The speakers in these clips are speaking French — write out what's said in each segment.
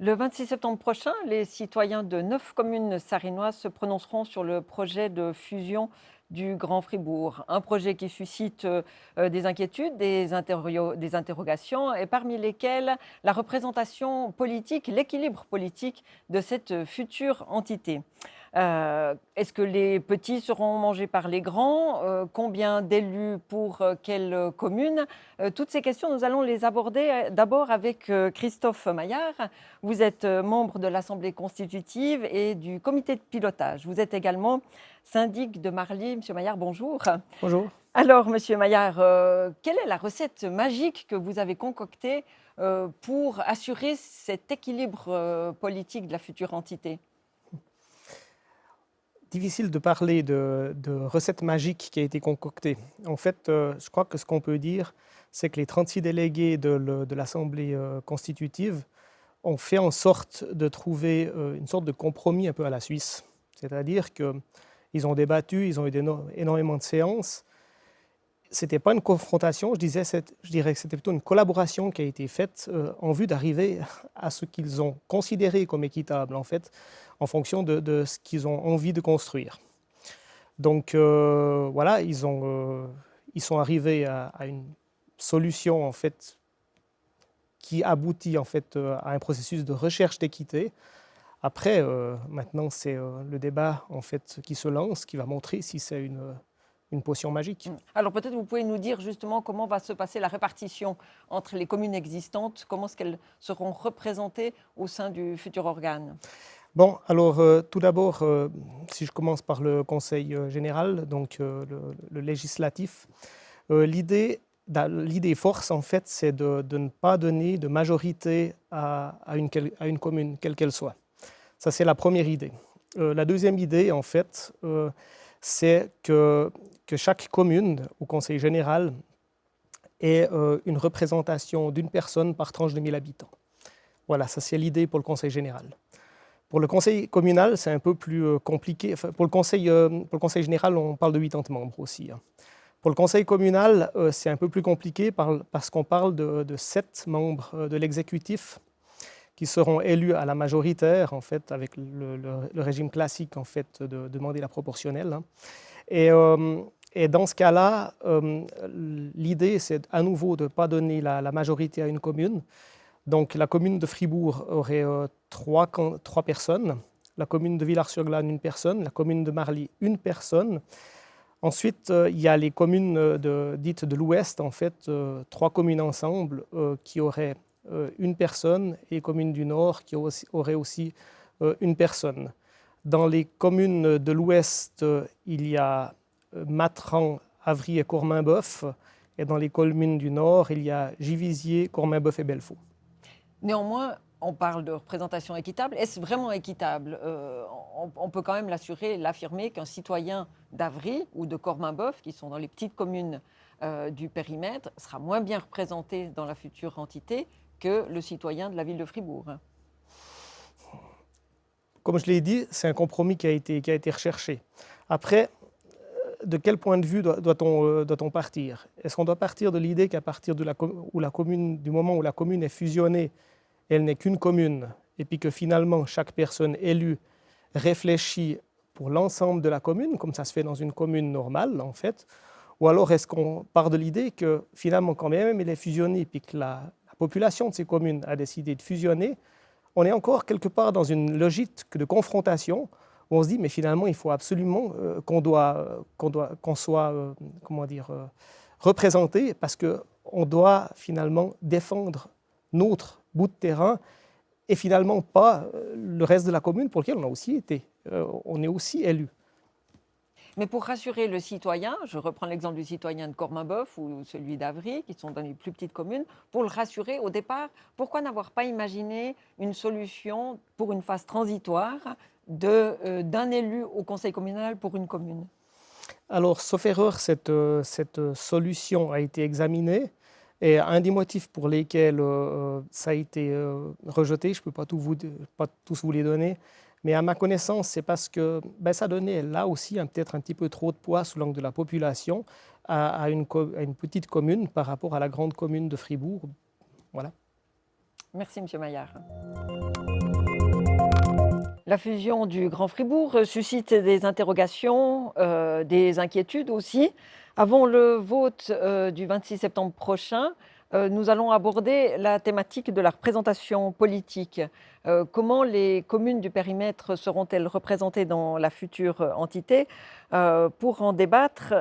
Le 26 septembre prochain, les citoyens de 9 communes sarinoises se prononceront sur le projet de fusion du Grand Fribourg. Un projet qui suscite des inquiétudes, des interrogations, et parmi lesquelles la représentation politique, l'équilibre politique de cette future entité. Est-ce que les petits seront mangés par les grands? Combien d'élus pour quelle commune? Toutes ces questions, nous allons les aborder d'abord avec Christophe Maillard. Vous êtes membre de l'Assemblée constitutive et du comité de pilotage. Vous êtes également syndic de Marly. Monsieur Maillard, bonjour. Bonjour. Alors, Monsieur Maillard, quelle est la recette magique que vous avez concoctée pour assurer cet équilibre politique de la future entité? Difficile de parler de recette magique qui a été concoctée. En fait, je crois que ce qu'on peut dire, c'est que les 36 délégués de l'Assemblée constitutive ont fait en sorte de trouver une sorte de compromis un peu à la Suisse. C'est-à-dire qu'ils ont débattu, ils ont eu énormément de séances. Ce n'était pas une confrontation, je dirais que c'était plutôt une collaboration qui a été faite en vue d'arriver à ce qu'ils ont considéré comme équitable, en fait, en fonction de ce qu'ils ont envie de construire. Donc voilà, ils sont arrivés à une solution, en fait, qui aboutit en fait, à un processus de recherche d'équité. Après, maintenant, c'est le débat en fait, qui se lance, qui va montrer si c'est une potion magique. Alors peut-être vous pouvez nous dire justement comment va se passer la répartition entre les communes existantes, comment est-ce qu'elles seront représentées au sein du futur organe? Bon, alors tout d'abord, si je commence par le Conseil général, donc le législatif, l'idée force en fait, c'est de ne pas donner de majorité à une commune, quelle qu'elle soit. Ça, c'est la première idée. La deuxième idée, en fait, c'est que chaque commune au Conseil général ait une représentation d'une personne par tranche de 1000 habitants. Voilà, ça c'est l'idée pour le Conseil général. Pour le Conseil communal, c'est un peu plus compliqué. Enfin, pour le Conseil général, on parle de 80 membres aussi. Pour le Conseil communal, c'est un peu plus compliqué parce qu'on parle de 7 membres de l'exécutif qui seront élus à la majoritaire, en fait, avec le régime classique en fait, de demander la proportionnelle. Et dans ce cas-là, l'idée, c'est à nouveau de ne pas donner la majorité à une commune. Donc la commune de Fribourg aurait trois personnes, la commune de Villars-sur-Glâne, une personne, la commune de Marly, une personne. Ensuite, il y a les communes dites de l'Ouest, en fait, 3 communes ensemble qui auraient une personne, et les communes du Nord qui auraient aussi une personne. Dans les communes de l'Ouest, il y a Matran, Avry et Courmain-Boeuf, et dans les communes du Nord, il y a Givisiez, Courmain-Boeuf et Belfaux. Néanmoins, on parle de représentation équitable. Est-ce vraiment équitable? On peut quand même l'assurer, l'affirmer qu'un citoyen d'Avry ou de Cormainboeuf, qui sont dans les petites communes du périmètre, sera moins bien représenté dans la future entité que le citoyen de la ville de Fribourg. Comme je l'ai dit, c'est un compromis qui a été recherché. Après, de quel point de vue doit-on partir? Est-ce qu'on doit partir de l'idée qu'à partir du moment où la commune est fusionnée, elle n'est qu'une commune, et puis que finalement chaque personne élue réfléchit pour l'ensemble de la commune, comme ça se fait dans une commune normale en fait? Ou alors est-ce qu'on part de l'idée que finalement quand même elle est fusionnée, puis que la population de ces communes a décidé de fusionner, on est encore quelque part dans une logique de confrontation, où on se dit mais finalement il faut absolument qu'on soit représenté, parce qu'on doit finalement défendre notre bout de terrain et finalement pas le reste de la commune pour lequel on a aussi été, on est aussi élu. Mais pour rassurer le citoyen, je reprends l'exemple du citoyen de Cormainboeuf ou celui d'Avry, qui sont dans les plus petites communes, pour le rassurer au départ, pourquoi n'avoir pas imaginé une solution pour une phase transitoire d'un élu au conseil communal pour une commune? Alors, sauf erreur, cette solution a été examinée, et un des motifs pour lesquels ça a été rejeté, je ne peux pas tous vous les donner, mais à ma connaissance, c'est parce que ça donnait là aussi peut-être un petit peu trop de poids sous l'angle de la population à une petite commune par rapport à la grande commune de Fribourg. Voilà. Merci, Monsieur Maillard. La fusion du Grand Fribourg suscite des interrogations, des inquiétudes aussi. Avant le vote du 26 septembre prochain, nous allons aborder la thématique de la représentation politique. Comment les communes du périmètre seront-elles représentées dans la future entité? Pour en débattre,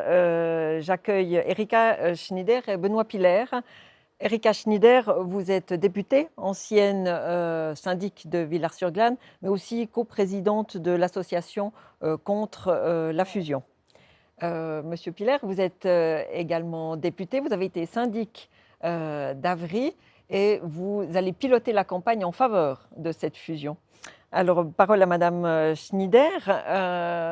j'accueille Erika Schneider et Benoît Piller. Erika Schneider, vous êtes députée, ancienne syndic de Villars-sur-Glâne, mais aussi coprésidente de l'association contre la fusion. Monsieur Piller, vous êtes également député, vous avez été syndic d'Avry et vous allez piloter la campagne en faveur de cette fusion. Alors, parole à Madame Schneider.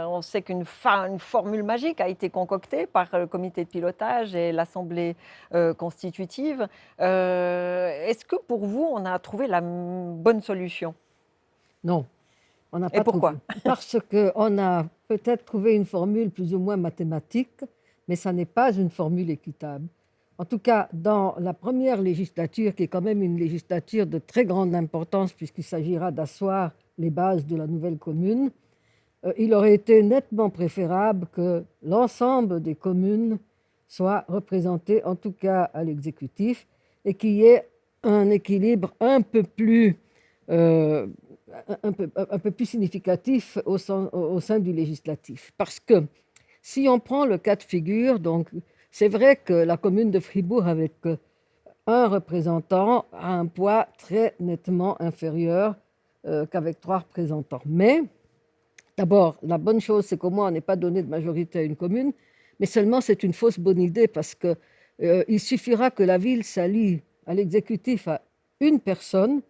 On sait qu'une formule magique a été concoctée par le comité de pilotage et l'Assemblée constitutive. Est-ce que pour vous, on a trouvé la bonne solution? Non, on n'a Et pas pourquoi? trouvé. Parce qu'on a peut-être trouvé une formule plus ou moins mathématique, mais ça n'est pas une formule équitable. En tout cas, dans la première législature, qui est quand même une législature de très grande importance, puisqu'il s'agira d'asseoir les bases de la nouvelle commune, il aurait été nettement préférable que l'ensemble des communes soient représentées, en tout cas à l'exécutif, et qu'il y ait un équilibre un peu plus significatif au sein du législatif. Parce que si on prend le cas de figure, donc c'est vrai que la commune de Fribourg, avec un représentant, a un poids très nettement inférieur qu'avec 3 représentants. Mais d'abord, la bonne chose, c'est qu'au moins on n'est pas donné de majorité à une commune, mais seulement c'est une fausse bonne idée parce qu'il suffira que la ville s'allie à l'exécutif à une personne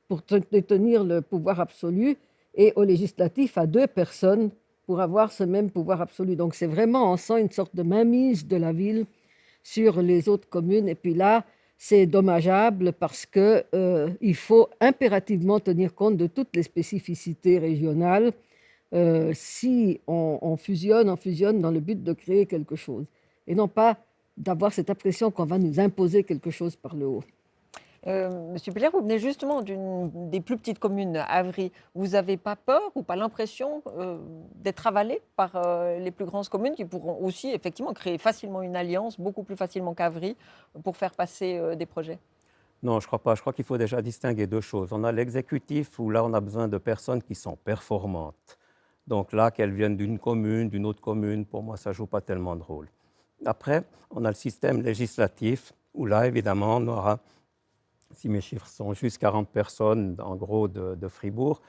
pour détenir le pouvoir absolu et au législatif à 2 personnes pour avoir ce même pouvoir absolu. Donc c'est vraiment, on sent une sorte de mainmise de la ville sur les autres communes. Et puis là, c'est dommageable parce qu'il faut impérativement tenir compte de toutes les spécificités régionales. Si on fusionne dans le but de créer quelque chose et non pas d'avoir cette impression qu'on va nous imposer quelque chose par le haut. Monsieur Piller, vous venez justement d'une des plus petites communes, Avry. Vous n'avez pas peur ou pas l'impression d'être avalé par les plus grandes communes qui pourront aussi effectivement créer facilement une alliance, beaucoup plus facilement qu'Avry, pour faire passer des projets? Non, je ne crois pas. Je crois qu'il faut déjà distinguer 2 choses. On a l'exécutif où là, on a besoin de personnes qui sont performantes. Donc là, qu'elles viennent d'une commune, d'une autre commune, pour moi, ça ne joue pas tellement de rôle. Après, on a le système législatif où là, évidemment, on aura, si mes chiffres sont juste, 40 personnes, en gros, de Fribourg.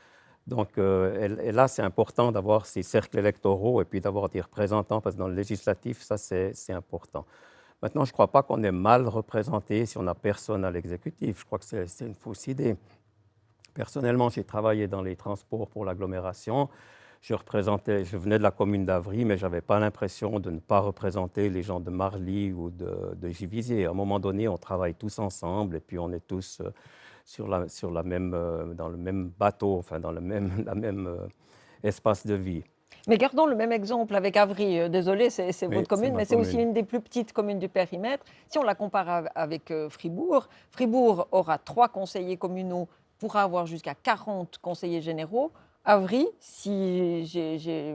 Donc, et là, c'est important d'avoir ces cercles électoraux et puis d'avoir des représentants, parce que dans le législatif, ça, c'est important. Maintenant, je ne crois pas qu'on est mal représenté si on n'a personne à l'exécutif. Je crois que c'est une fausse idée. Personnellement, j'ai travaillé dans les transports pour l'agglomération. Je venais de la commune d'Avry, mais je n'avais pas l'impression de ne pas représenter les gens de Marly ou de Givisiez. À un moment donné, on travaille tous ensemble et puis on est tous dans le même bateau, enfin dans la même espace de vie. Mais gardons le même exemple avec Avry. Désolé, c'est Oui, votre commune, mais c'est aussi une des plus petites communes du périmètre. Si on la compare avec Fribourg, Fribourg aura 3 conseillers communaux, pourra avoir jusqu'à 40 conseillers généraux. Avry, si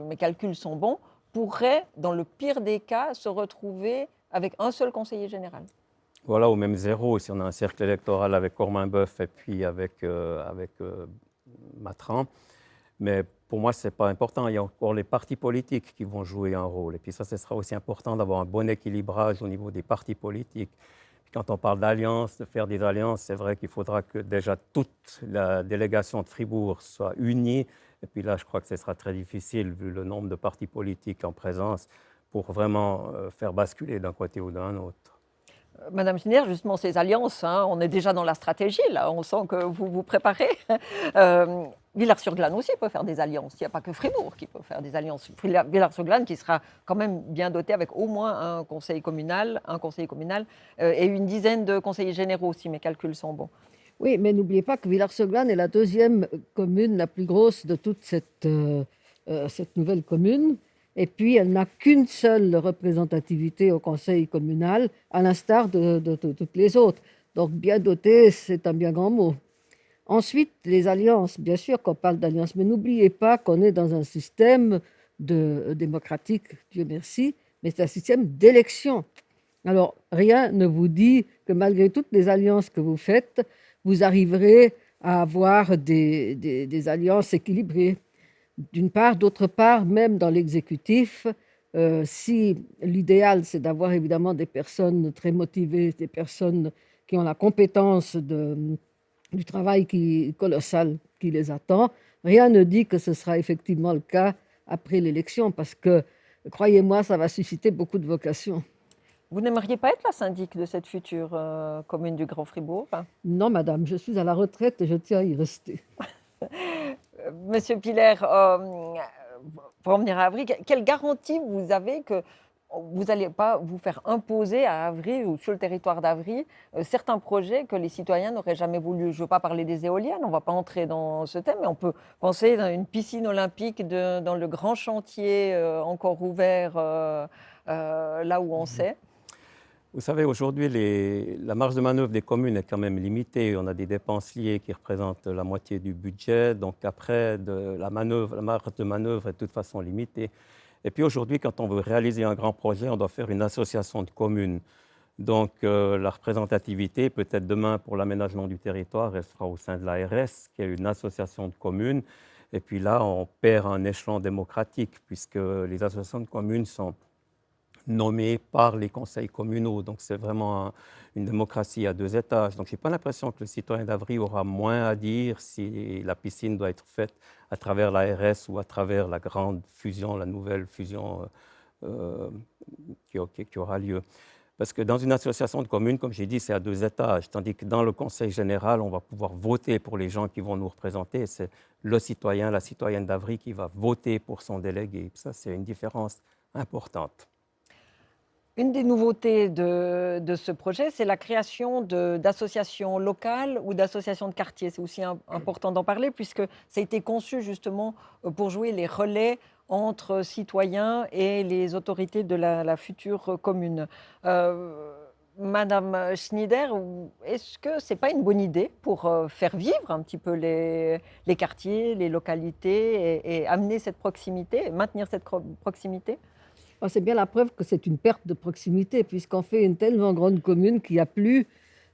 mes calculs sont bons, pourrait, dans le pire des cas, se retrouver avec un seul conseiller général. Voilà, ou même 0, si on a un cercle électoral avec Corminboeuf et puis avec Matran. Mais pour moi, ce n'est pas important. Il y a encore les partis politiques qui vont jouer un rôle. Et puis ça, ce sera aussi important d'avoir un bon équilibrage au niveau des partis politiques. Quand on parle d'alliances, de faire des alliances, c'est vrai qu'il faudra que déjà toute la délégation de Fribourg soit unie. Et puis là, je crois que ce sera très difficile, vu le nombre de partis politiques en présence, pour vraiment faire basculer d'un côté ou d'un autre. Madame Schneider, justement, ces alliances, on est déjà dans la stratégie, là, on sent que vous vous préparez. Villars-sur-Glâne aussi peut faire des alliances, il n'y a pas que Fribourg qui peut faire des alliances. Villars-sur-Glâne qui sera quand même bien doté avec au moins un conseiller communal et une dizaine de conseillers généraux, si mes calculs sont bons. Oui, mais n'oubliez pas que Villars-sur-Glâne est la 2e commune la plus grosse de toute cette nouvelle commune. Et puis, elle n'a qu'une seule représentativité au conseil communal, à l'instar de toutes les autres. Donc, bien dotée, c'est un bien grand mot. Ensuite, les alliances, bien sûr qu'on parle d'alliances, mais n'oubliez pas qu'on est dans un système démocratique, Dieu merci, mais c'est un système d'élection. Alors, rien ne vous dit que malgré toutes les alliances que vous faites, vous arriverez à avoir des alliances équilibrées. D'une part, d'autre part, même dans l'exécutif, si l'idéal, c'est d'avoir évidemment des personnes très motivées, des personnes qui ont la compétence du travail colossal qui les attend, rien ne dit que ce sera effectivement le cas après l'élection, parce que, croyez-moi, ça va susciter beaucoup de vocations. Vous n'aimeriez pas être la syndic de cette future commune du Grand Fribourg? Non, madame, je suis à la retraite et je tiens à y rester. Monsieur Piller, pour en venir à Avry, quelle garantie vous avez que vous n'allez pas vous faire imposer à Avry ou sur le territoire d'Avry certains projets que les citoyens n'auraient jamais voulu? Je ne veux pas parler des éoliennes, on ne va pas entrer dans ce thème, mais on peut penser à une piscine olympique dans le grand chantier encore ouvert là où on sait. Vous savez, aujourd'hui, la marge de manœuvre des communes est quand même limitée. On a des dépenses liées qui représentent la moitié du budget. Donc après, la marge de manœuvre est de toute façon limitée. Et puis aujourd'hui, quand on veut réaliser un grand projet, on doit faire une association de communes. Donc la représentativité, peut-être demain pour l'aménagement du territoire, elle sera au sein de l'ARS, qui est une association de communes. Et puis là, on perd un échelon démocratique, puisque les associations de communes sont nommés par les conseils communaux. Donc, c'est vraiment une démocratie à deux étages. Donc, je n'ai pas l'impression que le citoyen d'Avry aura moins à dire si la piscine doit être faite à travers l'ARS ou à travers la grande fusion, la nouvelle fusion qui aura lieu. Parce que dans une association de communes, comme j'ai dit, c'est à deux étages, tandis que dans le conseil général, on va pouvoir voter pour les gens qui vont nous représenter. C'est le citoyen, la citoyenne d'Avry qui va voter pour son délégué. Ça, c'est une différence importante. Une des nouveautés de ce projet, c'est la création d'associations locales ou d'associations de quartier. C'est aussi important d'en parler puisque ça a été conçu justement pour jouer les relais entre citoyens et les autorités de la future commune. Madame Schneider, est-ce que ce n'est pas une bonne idée pour faire vivre un petit peu les quartiers, les localités et amener cette proximité, maintenir cette proximité? C'est bien la preuve que c'est une perte de proximité, puisqu'on fait une tellement grande commune qu'il n'y a plus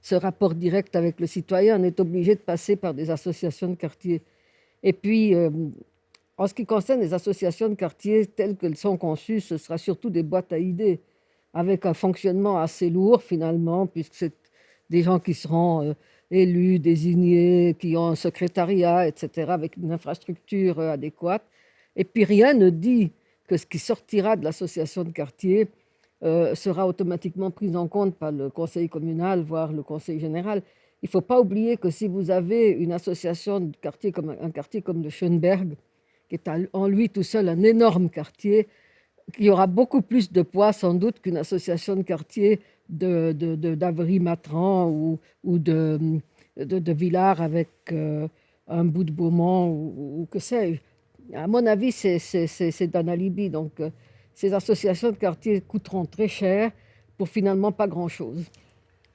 ce rapport direct avec le citoyen. On est obligé de passer par des associations de quartier. Et puis, en ce qui concerne les associations de quartier telles qu'elles sont conçues, ce sera surtout des boîtes à idées, avec un fonctionnement assez lourd finalement, puisque c'est des gens qui seront élus, désignés, qui ont un secrétariat, etc., avec une infrastructure adéquate. Et puis, rien ne dit que ce qui sortira de l'association de quartier sera automatiquement pris en compte par le conseil communal, voire le conseil général. Il ne faut pas oublier que si vous avez une association de quartier comme un quartier comme le Schönberg, qui est en lui tout seul un énorme quartier, qui aura beaucoup plus de poids sans doute qu'une association de quartier d'Avry-Matran ou de Villars avec un bout de Beaumont ou que sais-je. À mon avis, c'est un alibi. Donc, ces associations de quartier coûteront très cher pour finalement pas grand-chose.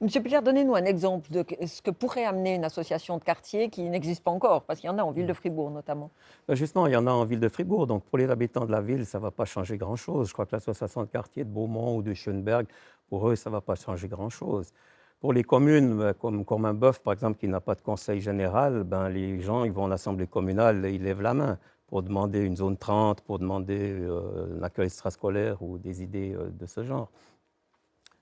Monsieur Piller, donnez-nous un exemple de ce que pourrait amener une association de quartier qui n'existe pas encore, parce qu'il y en a en ville de Fribourg notamment. Justement, il y en a en ville de Fribourg. Donc, pour les habitants de la ville, ça ne va pas changer grand-chose. Je crois que l'association de quartier de Beaumont ou de Schönberg, pour eux, ça ne va pas changer grand-chose. Pour les communes comme Corminboeuf, par exemple, qui n'a pas de conseil général, les gens ils vont à l'assemblée communale et ils lèvent la main pour demander une zone 30, pour demander un accueil extrascolaire ou des idées de ce genre.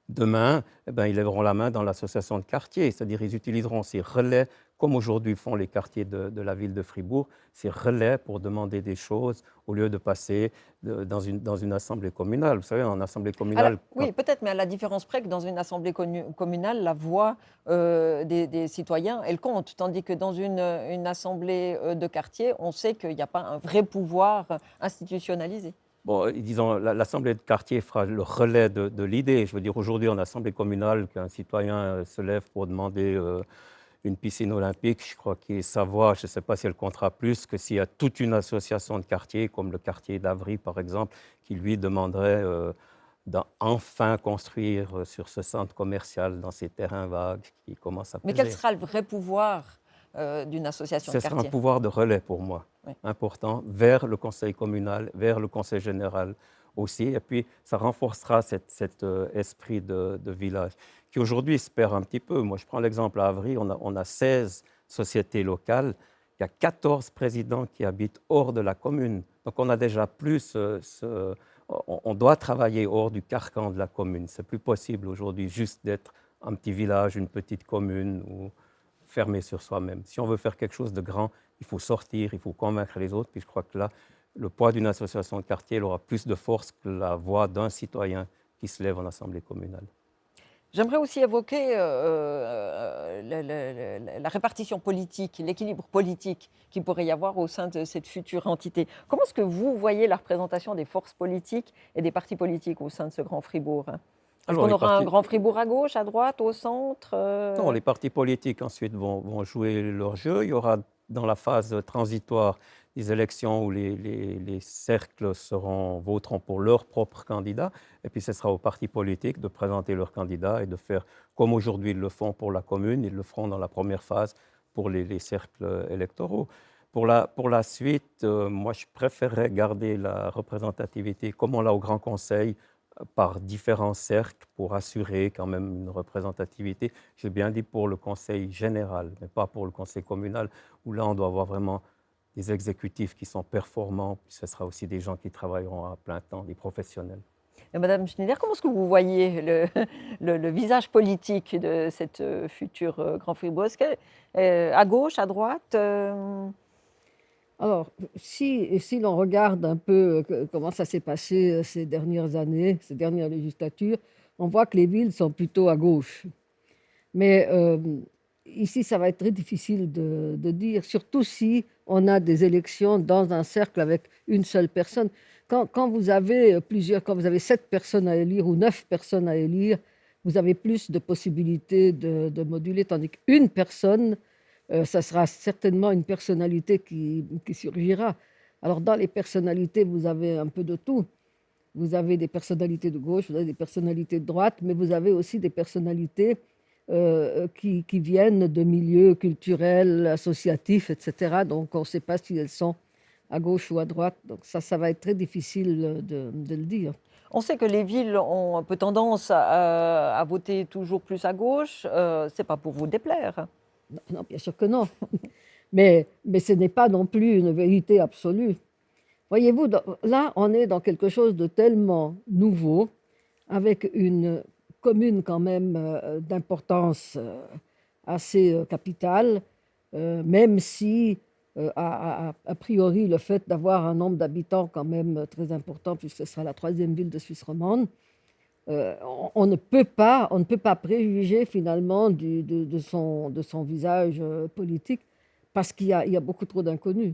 Demain, ils lèveront la main dans l'association de quartier, c'est-à-dire ils utiliseront ces relais, comme aujourd'hui font les quartiers de la ville de Fribourg, ces relais pour demander des choses au lieu de passer dans une assemblée communale. Vous savez, en assemblée communale... Oui, peut-être, mais à la différence près que dans une assemblée communale, la voix des citoyens, elle compte, tandis que dans une assemblée de quartier, on sait qu'il n'y a pas un vrai pouvoir institutionnalisé. Bon, disons, l'assemblée de quartier fera le relais de l'idée. Je veux dire, aujourd'hui, en assemblée communale, qu'un citoyen se lève pour demander une piscine olympique, je crois que sa voix, je ne sais pas si elle comptera plus que s'il y a toute une association de quartier, comme le quartier d'Avry, par exemple, qui lui demanderait d'enfin construire sur ce centre commercial, dans ces terrains vagues qui commencent à peser. Mais quel sera le vrai pouvoir d'une association Ce de sera un quartier. pouvoir de relais pour moi, Oui. important, vers le conseil communal, vers le conseil général aussi. Et puis, ça renforcera cet esprit de village qui aujourd'hui se perd un petit peu. Moi, je prends l'exemple à Avry, on a 16 sociétés locales. Il y a 14 présidents qui habitent hors de la commune. Donc, on a déjà plus on doit travailler hors du carcan de la commune. C'est plus possible aujourd'hui juste d'être un petit village, une petite commune ou fermé sur soi-même. Si on veut faire quelque chose de grand, il faut sortir, il faut convaincre les autres. Puis je crois que là, le poids d'une association de quartier il aura plus de force que la voix d'un citoyen qui se lève en assemblée communale. J'aimerais aussi évoquer la répartition politique, l'équilibre politique qu'il pourrait y avoir au sein de cette future entité. Comment est-ce que vous voyez la représentation des forces politiques et des partis politiques au sein de ce Grand Fribourg? Est-ce Alors, qu'on aura un Grand Fribourg à gauche, à droite, au centre? Non, les partis politiques ensuite vont jouer leur jeu. Il y aura dans la phase transitoire des élections où les cercles voteront pour leur propre candidat. Et puis ce sera aux partis politiques de présenter leurs candidats et de faire comme aujourd'hui ils le font pour la commune, ils le feront dans la première phase pour les cercles électoraux. Pour la suite, moi je préférerais garder la représentativité comme on l'a au Grand Conseil, par différents cercles pour assurer quand même une représentativité. J'ai bien dit pour le conseil général, mais pas pour le conseil communal, où là, on doit avoir vraiment des exécutifs qui sont performants, puis ce sera aussi des gens qui travailleront à plein temps, des professionnels. Et Madame Schneider, comment est-ce que vous voyez le visage politique de cette future Grand Fribourg? Est-ce que, à gauche, à droite? Alors, si l'on regarde un peu comment ça s'est passé ces dernières années, ces dernières législatures, on voit que les villes sont plutôt à gauche. Mais ici, ça va être très difficile de dire, surtout si on a des élections dans un cercle avec une seule personne. Quand vous avez quand vous avez 7 personnes à élire ou 9 personnes à élire, vous avez plus de possibilités de moduler, tandis qu'une personne, ça sera certainement une personnalité qui surgira. Alors, dans les personnalités, vous avez un peu de tout. Vous avez des personnalités de gauche, vous avez des personnalités de droite, mais vous avez aussi des personnalités qui viennent de milieux culturels, associatifs, etc. Donc, on ne sait pas si elles sont à gauche ou à droite. Donc, ça va être très difficile de le dire. On sait que les villes ont un peu tendance à voter toujours plus à gauche. Ce n'est pas pour vous déplaire. Non, non, bien sûr que non. Mais ce n'est pas non plus une vérité absolue. Voyez-vous, là, on est dans quelque chose de tellement nouveau, avec une commune quand même d'importance assez capitale, même si, a priori, le fait d'avoir un nombre d'habitants quand même très important, puisque ce sera la 3e ville de Suisse romande, on ne peut pas préjuger finalement de son visage politique, parce qu'il y a beaucoup trop d'inconnus.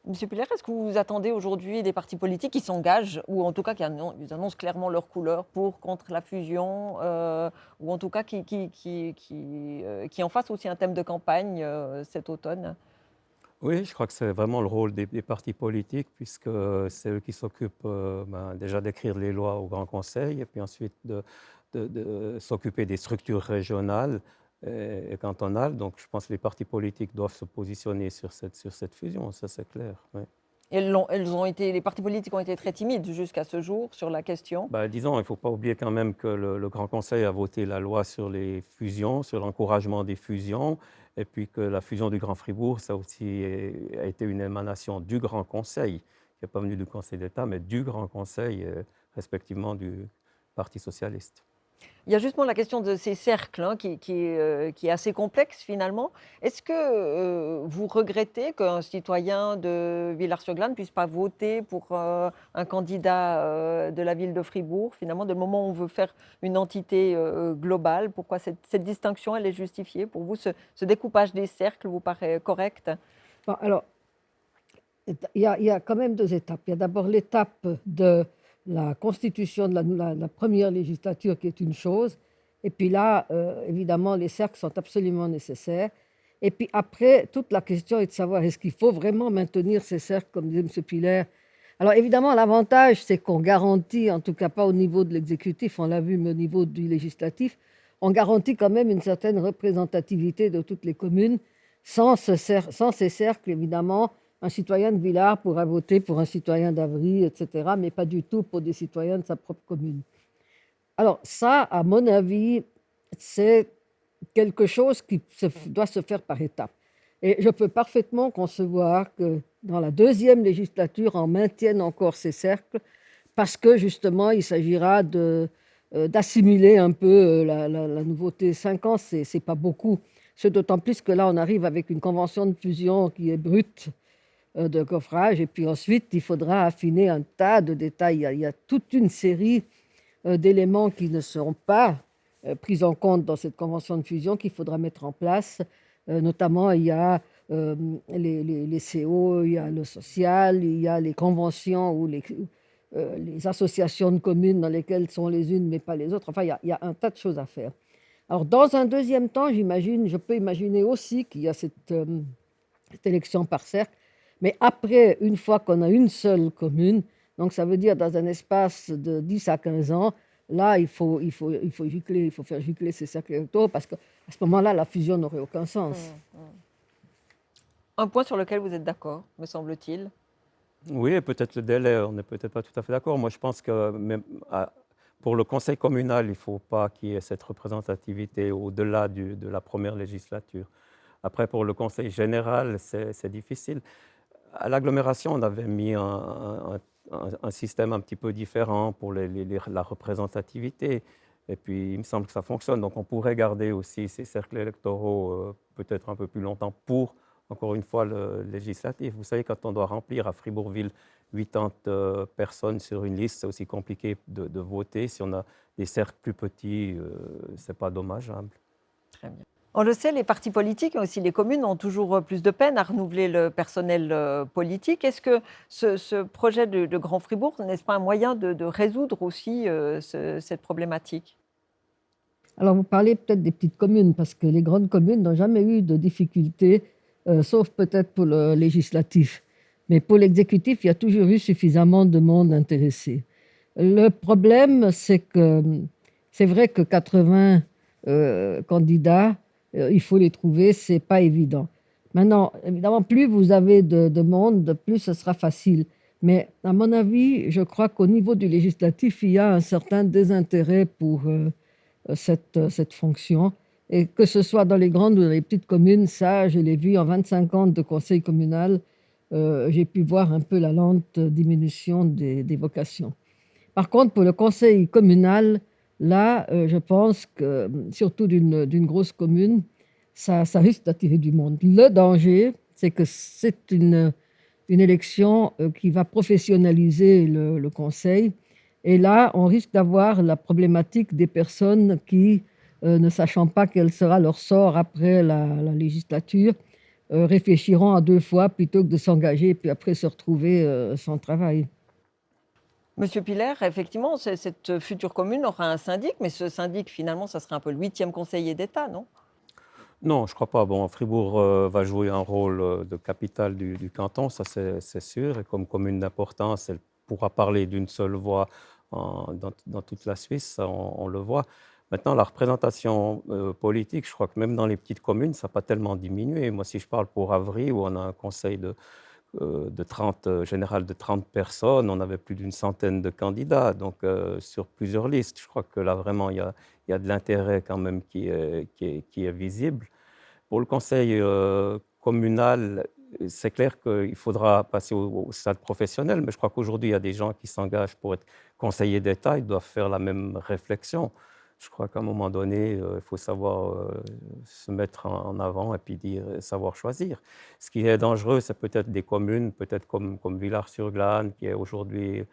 Monsieur Piller, est-ce que vous attendez aujourd'hui des partis politiques qui s'engagent, ou en tout cas qui annoncent clairement leur couleur pour, contre la fusion, ou en tout cas qui en fassent aussi un thème de campagne cet automne? Oui, je crois que c'est vraiment le rôle des partis politiques, puisque c'est eux qui s'occupent déjà d'écrire les lois au Grand Conseil, et puis ensuite de s'occuper des structures régionales et cantonales. Donc je pense que les partis politiques doivent se positionner sur cette fusion, ça c'est clair. Oui. Les partis politiques ont été très timides jusqu'à ce jour sur la question. Disons, il ne faut pas oublier quand même que le Grand Conseil a voté la loi sur les fusions, sur l'encouragement des fusions, et puis que la fusion du Grand Fribourg, ça aussi a été une émanation du Grand Conseil, qui n'est pas venu du Conseil d'État, mais du Grand Conseil, respectivement du Parti socialiste. Il y a justement la question de ces cercles qui est assez complexe finalement. Est-ce que vous regrettez qu'un citoyen de Villars-sur-Glâne ne puisse pas voter pour un candidat de la ville de Fribourg? Finalement, dès le moment où on veut faire une entité globale, pourquoi cette distinction elle est justifiée? Pour vous, ce découpage des cercles vous paraît correct? Bon, alors, il y a quand même 2 étapes. Il y a d'abord l'étape de la constitution de la première législature, qui est une chose. Et puis là, évidemment, les cercles sont absolument nécessaires. Et puis après, toute la question est de savoir, est-ce qu'il faut vraiment maintenir ces cercles, comme disait M. Piller? Alors évidemment, l'avantage, c'est qu'on garantit, en tout cas pas au niveau de l'exécutif, on l'a vu, mais au niveau du législatif, on garantit quand même une certaine représentativité de toutes les communes. Sans ces cercles, évidemment, un citoyen de Villars pourra voter pour un citoyen d'Avry, etc., mais pas du tout pour des citoyens de sa propre commune. Alors ça, à mon avis, c'est quelque chose qui doit se faire par étapes. Et je peux parfaitement concevoir que dans la deuxième législature, on maintienne encore ces cercles parce que justement, il s'agira d'assimiler un peu la nouveauté. 5 ans, c'est pas beaucoup. C'est d'autant plus que là, on arrive avec une convention de fusion qui est brute de coffrage. Et puis ensuite, il faudra affiner un tas de détails. Il y a toute une série d'éléments qui ne seront pas pris en compte dans cette convention de fusion qu'il faudra mettre en place. Notamment, il y a les CO, il y a le social, il y a les conventions ou les associations de communes dans lesquelles sont les unes mais pas les autres. Enfin, il y a un tas de choses à faire. Alors, dans un deuxième temps, je peux imaginer aussi qu'il y a cette élection par cercle, mais après, une fois qu'on a une seule commune, donc ça veut dire dans un espace de 10 à 15 ans, là, il faut faire gicler ces cercles électoraux parce qu'à ce moment-là, la fusion n'aurait aucun sens. Un point sur lequel vous êtes d'accord, me semble-t-il. Oui, et peut-être le délai, on n'est peut-être pas tout à fait d'accord. Moi, je pense que même pour le conseil communal, il ne faut pas qu'il y ait cette représentativité au-delà de la première législature. Après, pour le conseil général, c'est difficile. À l'agglomération, on avait mis un système un petit peu différent pour la représentativité. Et puis, il me semble que ça fonctionne. Donc, on pourrait garder aussi ces cercles électoraux peut-être un peu plus longtemps pour, encore une fois, le législatif. Vous savez, quand on doit remplir à Fribourgville 80 personnes sur une liste, c'est aussi compliqué de voter. Si on a des cercles plus petits, ce n'est pas dommageable. Très bien. On le sait, les partis politiques et aussi les communes ont toujours plus de peine à renouveler le personnel politique. Est-ce que ce projet de Grand Fribourg n'est-ce pas un moyen de résoudre aussi cette problématique? Alors, vous parlez peut-être des petites communes, parce que les grandes communes n'ont jamais eu de difficultés, sauf peut-être pour le législatif. Mais pour l'exécutif, il y a toujours eu suffisamment de monde intéressé. Le problème, c'est que c'est vrai que 80 candidats, il faut les trouver, c'est pas évident. Maintenant, évidemment, plus vous avez de monde, plus ce sera facile. Mais à mon avis, je crois qu'au niveau du législatif, il y a un certain désintérêt pour cette fonction. Et que ce soit dans les grandes ou dans les petites communes, ça, je l'ai vu en 25 ans de conseil communal, j'ai pu voir un peu la lente diminution des vocations. Par contre, pour le conseil communal, là, je pense que, surtout d'une grosse commune, ça risque d'attirer du monde. Le danger, c'est que c'est une élection qui va professionnaliser le conseil. Et là, on risque d'avoir la problématique des personnes qui, ne sachant pas quel sera leur sort après la législature, réfléchiront à 2 fois plutôt que de s'engager et puis après se retrouver sans travail. Monsieur Piller, effectivement, cette future commune aura un syndic, mais ce syndic, finalement, ça serait un peu le 8e conseiller d'État, non? Non, je ne crois pas. Bon, Fribourg va jouer un rôle de capitale du canton, ça c'est sûr. Et comme commune d'importance, elle pourra parler d'une seule voix dans toute la Suisse, ça, on le voit. Maintenant, la représentation politique, je crois que même dans les petites communes, ça n'a pas tellement diminué. Moi, si je parle pour Avry, où on a un conseil général de 30 personnes, on avait plus d'une centaine de candidats, donc sur plusieurs listes. Je crois que là, vraiment, il y a de l'intérêt quand même qui est visible. Pour le conseil communal, c'est clair qu'il faudra passer au stade professionnel, mais je crois qu'aujourd'hui, il y a des gens qui s'engagent pour être conseillers d'État, ils doivent faire la même réflexion. Je crois qu'à un moment donné, il faut savoir se mettre en avant et puis savoir choisir. Ce qui est dangereux, c'est peut-être des communes, peut-être comme Villars-sur-Glâne, qui est aujourd'hui,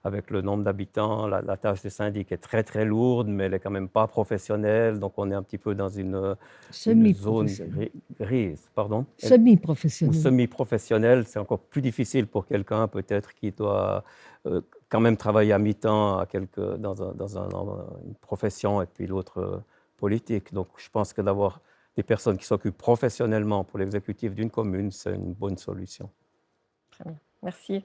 avec le nombre d'habitants, la tâche de syndic est très très lourde, mais elle n'est quand même pas professionnelle, donc on est un petit peu dans une zone grise. Pardon? Ou Semi-professionnel. semi-professionnelle, c'est encore plus difficile pour quelqu'un peut-être qui doit quand même travailler à mi-temps dans une profession et puis l'autre politique. Donc je pense que d'avoir des personnes qui s'occupent professionnellement pour l'exécutif d'une commune, c'est une bonne solution. Très bien, merci.